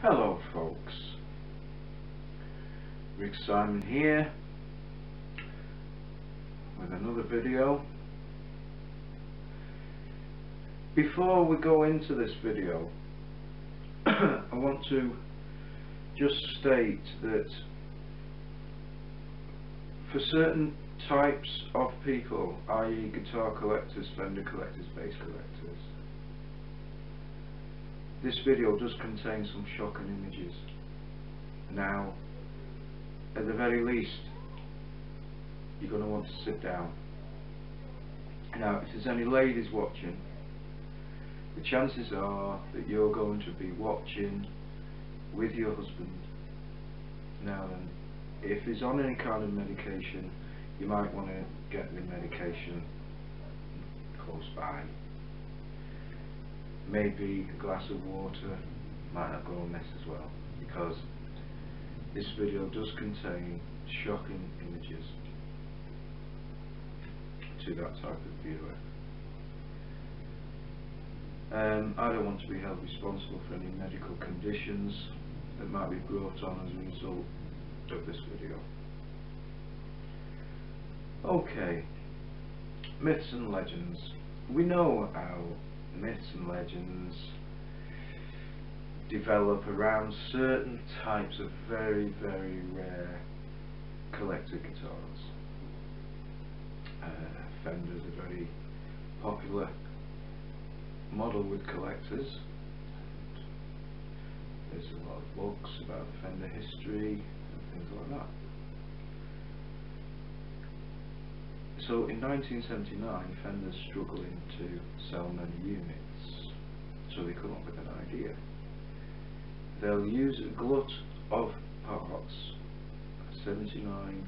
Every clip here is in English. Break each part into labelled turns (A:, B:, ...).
A: Hello folks, Rick Simon here with another video. Before we go into this video I want to just state that for certain types of people, i.e. guitar collectors, Fender collectors, bass collectors, this video does contain some shocking images. Now, at the very least, you're going to want to sit down. Now, if there's any ladies watching, the chances are that you're going to be watching with your husband. Now then, if he's on any kind of medication, you might want to get the medication close by. Maybe a glass of water might not go amiss as well, because this video does contain shocking images to that type of viewer. I don't want to be held responsible for any medical conditions that might be brought on as a result of this video. Okay, myths and legends. We know how myths and legends develop around certain types of very, very rare collector guitars. Fender's a very popular model with collectors. There's a lot of books about Fender history and things like that. So in 1979, Fender's struggling to sell many units, so they come up with an idea. They'll use a glut of parts, 79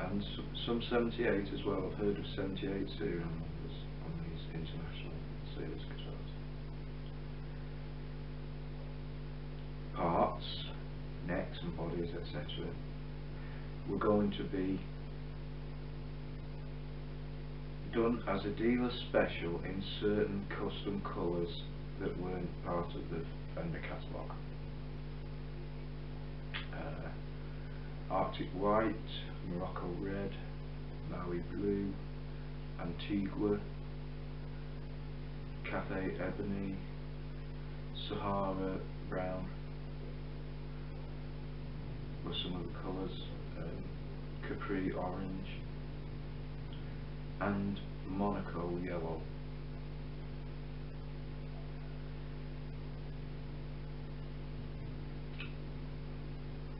A: and some 78 as well. I've heard of 78 serial numbers on these international series guitars. Parts, necks and bodies, etc. were going to be done as a dealer special in certain custom colours that weren't part of the Fender catalogue. Arctic White, Morocco Red, Maui Blue, Antigua, Cathay Ebony, Sahara Brown were some of the colours, Capri Orange and Monaco Yellow.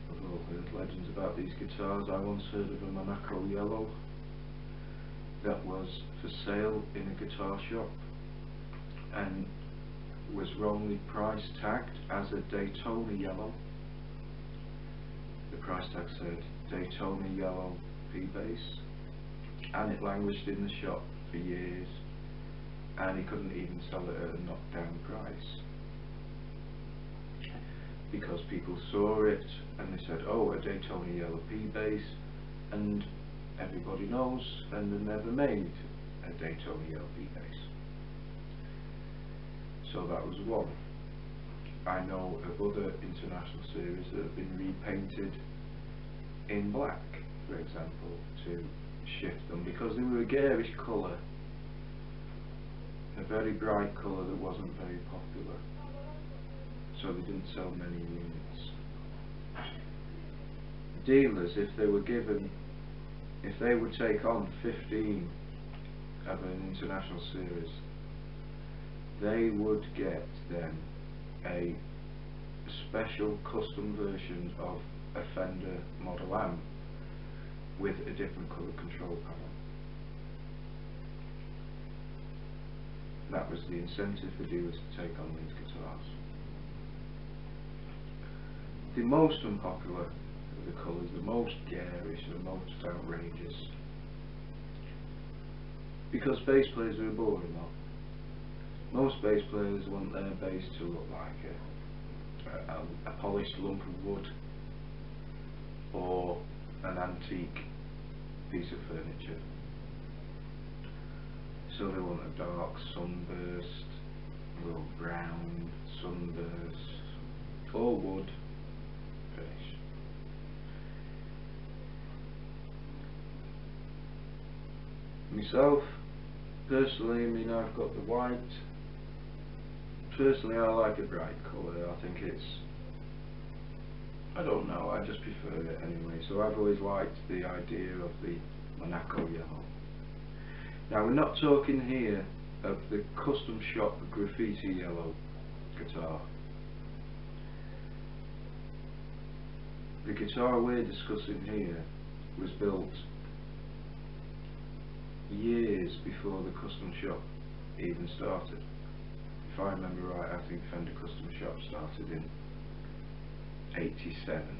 A: I've all heard legends about these guitars. I once heard of a Monaco Yellow that was for sale in a guitar shop and was wrongly price tagged as a Daytona Yellow. The price tag said Daytona Yellow P-Bass, and it languished in the shop for years, and he couldn't even sell it at a knockdown price because people saw it and they said, oh, a Daytona Yellow P-Bass, and everybody knows Fender never made a Daytona Yellow P-Bass. So that was one. I know of other international series that have been repainted in black, for example, to shift them, because they were a garish colour, a very bright colour that wasn't very popular, so they didn't sell many units. Dealers, if they would take on 15 of an international series, they would get then a special custom version of a Fender model amp with a different colour control panel. That was the incentive for dealers to take on these guitars. The most unpopular of the colours, the most garish, the most outrageous, because bass players are a boring lot. Most bass players want their bass to look like a polished lump of wood or an antique piece of furniture. So they want a dark sunburst, a little brown sunburst, all wood finish. Myself, personally, I mean, I've got the white. Personally, I like a bright colour. I think it's, I don't know, I just prefer it anyway. So I've always liked the idea of the Monaco yellow. Now, we're not talking here of the custom shop graffiti yellow guitar. The guitar we're discussing here was built years before the custom shop even started. If I remember right, I think Fender Custom Shop started in '87.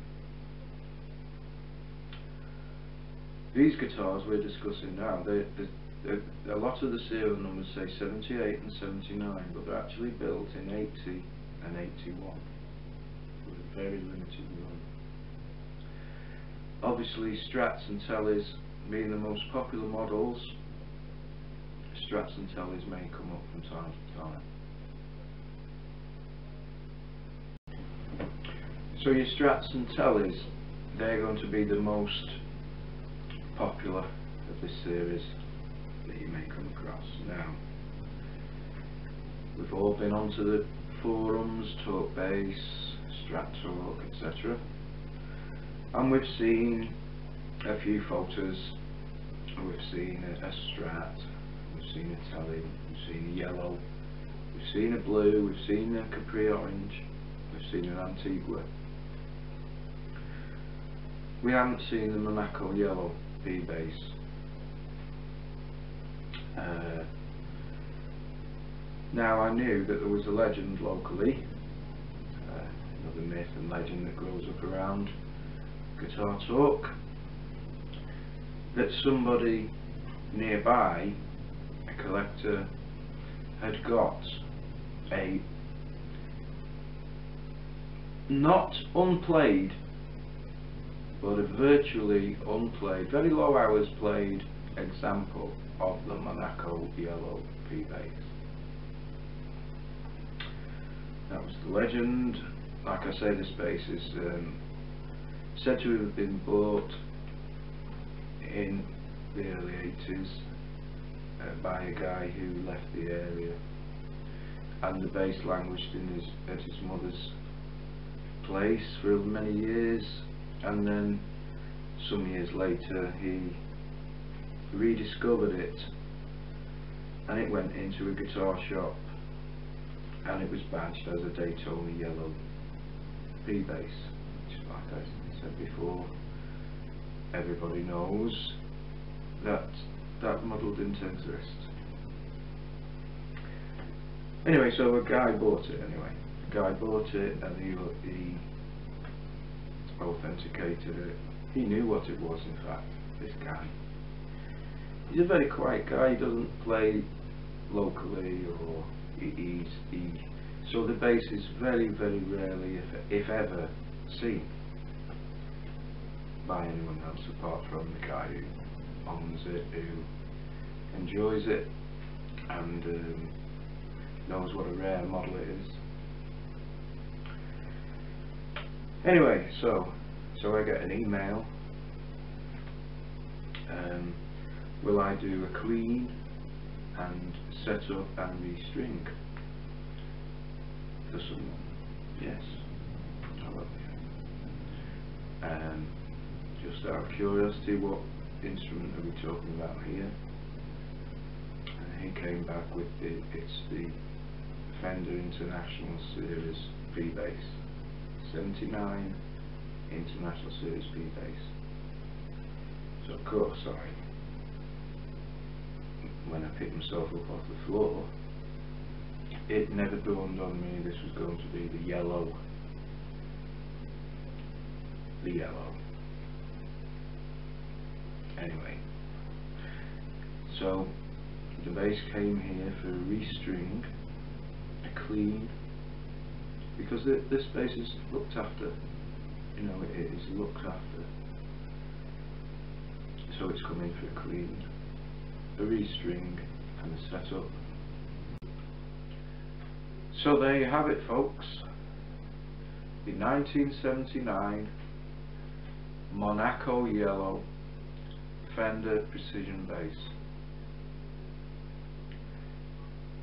A: These guitars we're discussing now, a lot of the serial numbers say 78 and 79, but they're actually built in 80 and 81 with a very limited run. Obviously, Strats and Tellys being the most popular models, Strats and Tellys may come up from time to time. So your Strats and Tellys, they're going to be the most popular of this series that you may come across. Now, we've all been onto the forums, Talk Bass, Strat Talk, etc. And we've seen a few photos. We've seen a Strat, we've seen a Telly, we've seen a yellow, we've seen a blue, we've seen a Capri orange, we've seen an Antigua. We haven't seen the Monaco yellow P-bass. Now, I knew that there was a legend locally, another myth and legend that grows up around Guitar Talk, that somebody nearby, a collector, had got a not unplayed but a virtually unplayed, very low hours played example of the Monaco yellow P-bass. That was the legend. Like I say, this bass is said to have been bought in the early 80s by a guy who left the area, and the bass languished at his mother's place for many years, and then some years later he rediscovered it, and it went into a guitar shop and it was badged as a Daytona yellow P-bass, which, like I said before, everybody knows that that model didn't exist. Anyway, so a guy bought it anyway. A guy bought it and he authenticated it. He knew what it was, in fact, this guy. He's a very quiet guy. He doesn't play locally, or so the bass is very, very rarely, if ever, seen by anyone else apart from the guy who owns it, who enjoys it, and knows what a rare model it is. Anyway, so I get an email. Will I do a clean and set up and restring for someone? Yes, I will. Just out of curiosity, what instrument are we talking about here? And he came back with it's the Fender International Series P-bass, 79 International Series P-bass. So of course, when I picked myself up off the floor, it never dawned on me this was going to be the yellow. Anyway, so the bass came here for a restring, a clean, because this bass is looked after, you know, it is looked after. So it's come in for a clean, a restring, and a setup. So there you have it, folks. the 1979 Monaco Yellow Fender Precision Bass.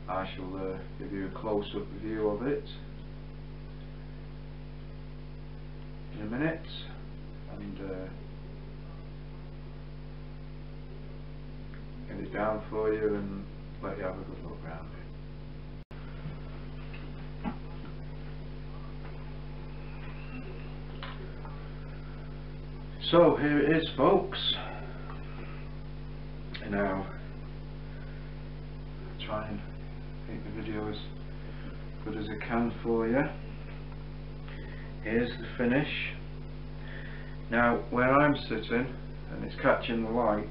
A: I shall give you a close-up view of it in a minute, and get it down for you and let you have a good look around it. So here it is, folks. Now, try and make the video as good as I can for you. Here's the finish. Now, where I'm sitting, and it's catching the light,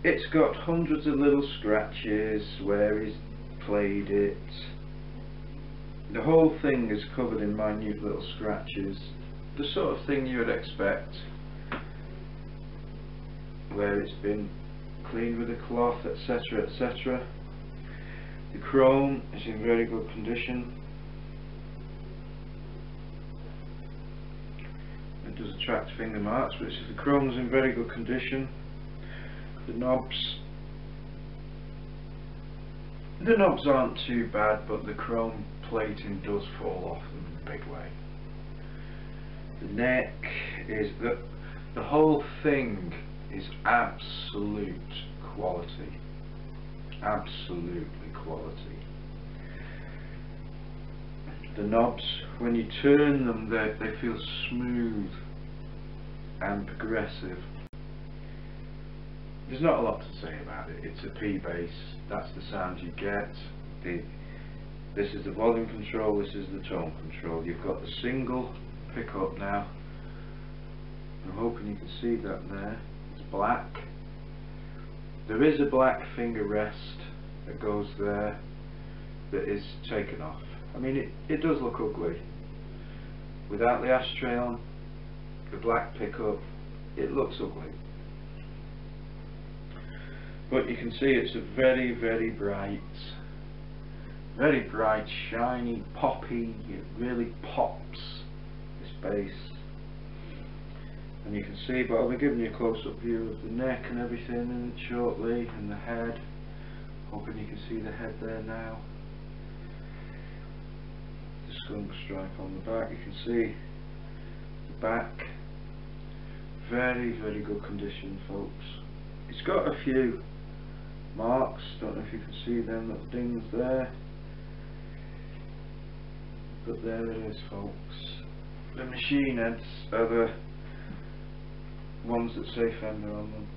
A: it's got hundreds of little scratches where he's played it. The whole thing is covered in minute little scratches, the sort of thing you would expect, where it's been cleaned with a cloth, etc, etc. The chrome is in very good condition. It does attract finger marks, but the chrome is in very good condition. The knobs aren't too bad, but the chrome plating does fall off them in a big way. The neck is the whole thing is absolute quality, absolutely quality. The knobs, when you turn them, they feel smooth and progressive. There's not a lot to say about it. It's a P bass. That's the sound you get. This is the volume control. This is the tone control. You've got the single pickup now. I'm hoping you can see that there. It's black. There is a black finger rest that goes there that is taken off. I mean, it does look ugly. Without the ashtray on, the black pickup, it looks ugly. But you can see it's a very, very bright, shiny, poppy. It really pops, this bass. And you can see, but I'll be giving you a close-up view of the neck and everything in it shortly, and the head. Hoping you can see the head there now. The skunk stripe on the back. You can see the back. Very, very good condition, folks. It's got a few marks, don't know if you can see them little dings there, but there it is, folks. The machine heads are the ones that say Fender on them,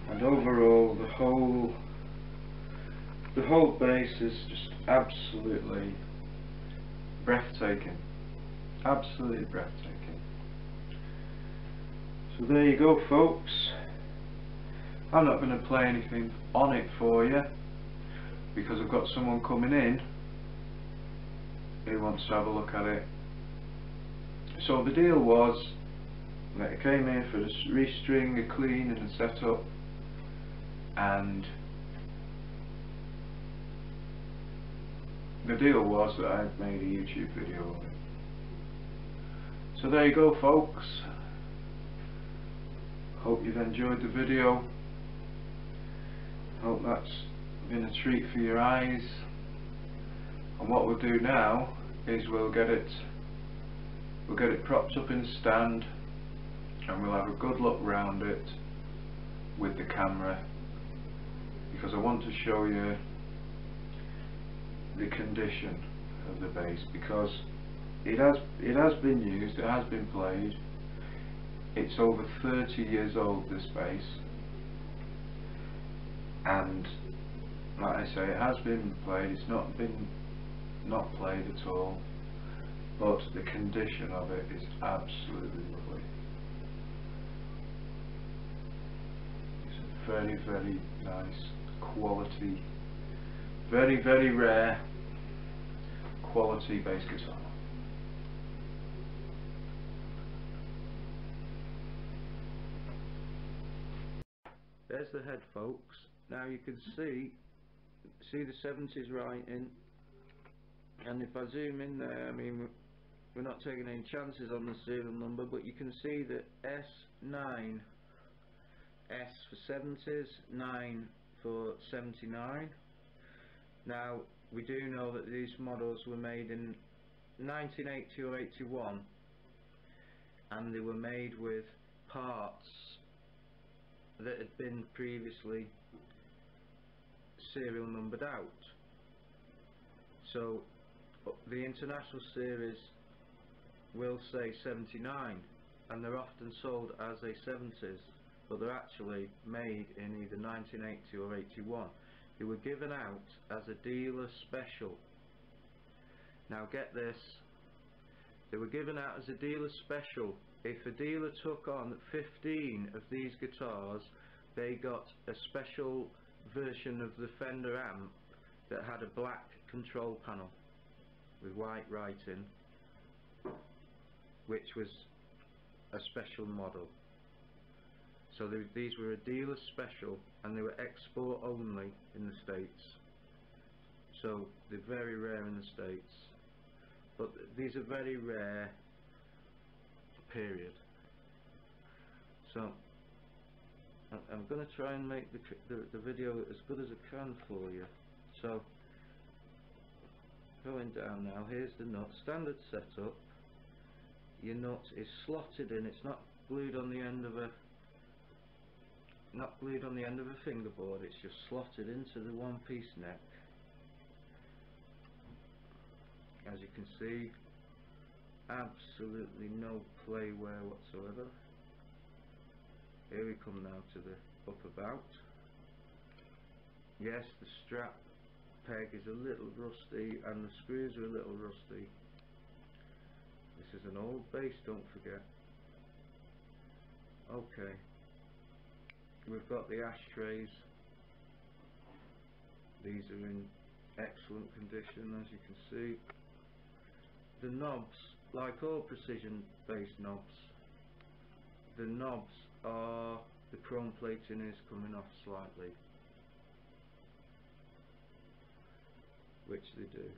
A: and overall the whole bass is just absolutely breathtaking, absolutely breathtaking. So there you go, folks. I'm not going to play anything on it for you because I've got someone coming in who wants to have a look at it. So the deal was that I came here for a restring, a clean and a setup, and the deal was that I made a YouTube video of it. So there you go, folks. Hope you've enjoyed the video. Hope that's been a treat for your eyes. And what we'll do now is we'll get it propped up in a stand, and we'll have a good look round it with the camera, because I want to show you the condition of the bass, because it has been used, it has been played. It's over 30 years old, this bass, and like I say, it has been played. It's not been not played at all, but the condition of it is absolutely lovely. It's a very, very nice quality, very, very rare quality bass guitar. There's the head, folks. Now you can see see the 70s writing, and if I zoom in there, I mean, we're not taking any chances on the serial number, but you can see that S9, S for 70s, 9 for 79. Now we do know that these models were made in 1980 or 81, and they were made with parts that had been previously serial numbered out. So the international series will say 79, and they're often sold as a 70s, but they're actually made in either 1980 or 81. They were given out as a dealer special. Now get this, they were given out as a dealer special. If a dealer took on 15 of these guitars, they got a special version of the Fender amp that had a black control panel with white writing, which was a special model. So these were a dealer special, and they were export only in the States. So they're very rare in the States, but these are very rare, period. So I'm going to try and make the video as good as I can for you. So going down now, here's the nut, standard setup. Your nut is slotted in, it's not glued on the end of a fingerboard, it's just slotted into the one piece neck. As you can see, absolutely no play wear whatsoever. Here we come now to the up about. Yes, the strap peg is a little rusty and the screws are a little rusty. This is an old bass, don't forget. Okay, we've got the ashtrays. These are in excellent condition, as you can see. The knobs, like all precision bass knobs, the knobs are, the chrome plating is coming off slightly, which they do.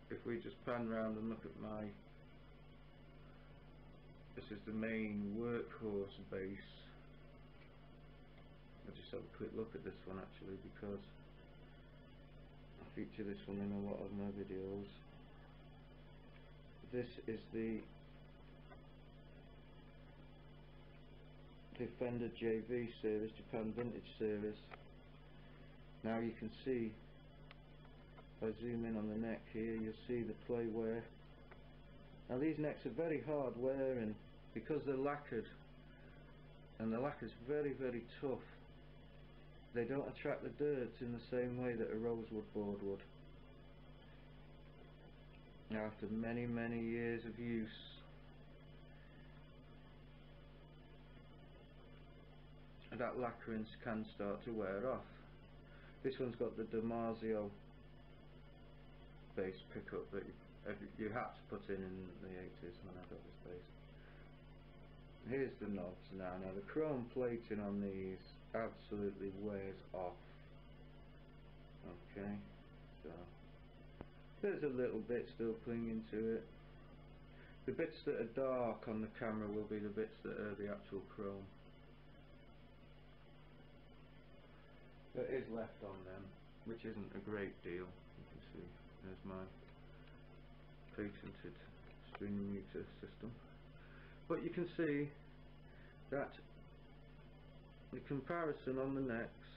A: If we just pan round and look at my, this is the main workhorse bass. I'll just have a quick look at this one actually, because I feature this one in a lot of my videos. This is the Fender JV series, Japan Vintage series. Now you can see, if I zoom in on the neck here, you'll see the play wear. Now these necks are very hard wearing because they're lacquered, and the lacquer's very, very tough. They don't attract the dirt in the same way that a rosewood board would. Now after many, many years of use, that lacquering can start to wear off. This one's got the Damasio bass pickup that you had to put in the 80s when I got this bass. Here's the knobs now. Now the chrome plating on these absolutely wears off. Okay, so there's a little bit still clinging to it. The bits that are dark on the camera will be the bits that are the actual chrome that is left on them, which isn't a great deal. You can see there's my patented string muter system. But you can see that the comparison on the necks,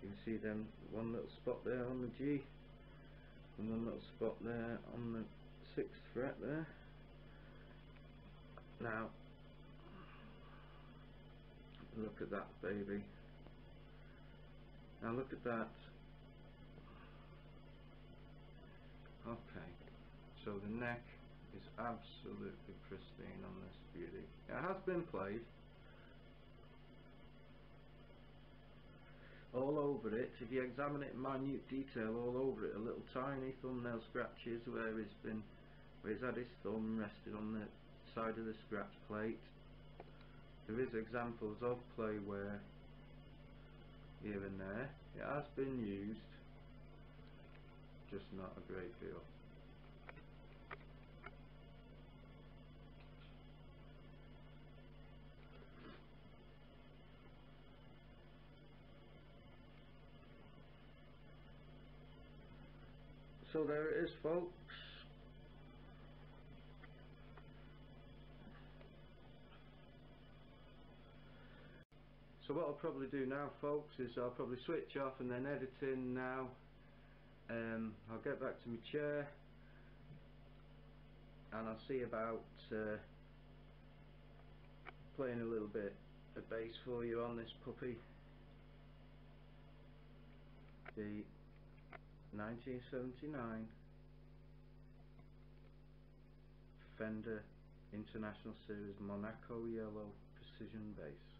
A: you can see them, one little spot there on the G and one little spot there on the 6th fret there. Now look at that baby. Now look at that. Okay, so the neck is absolutely pristine on this beauty. It has been played all over it. If you examine it in minute detail, all over it are little tiny thumbnail scratches where he's had his thumb rested on the side of the scratch plate. There is examples of play wear here and there. It has been used, just not a great deal. So there it is, folks. So what I'll probably do now, folks, is I'll probably switch off and then edit in now. I'll get back to my chair and I'll see about playing a little bit of bass for you on this puppy, the 1979 Fender International Series Monaco Yellow Precision Bass.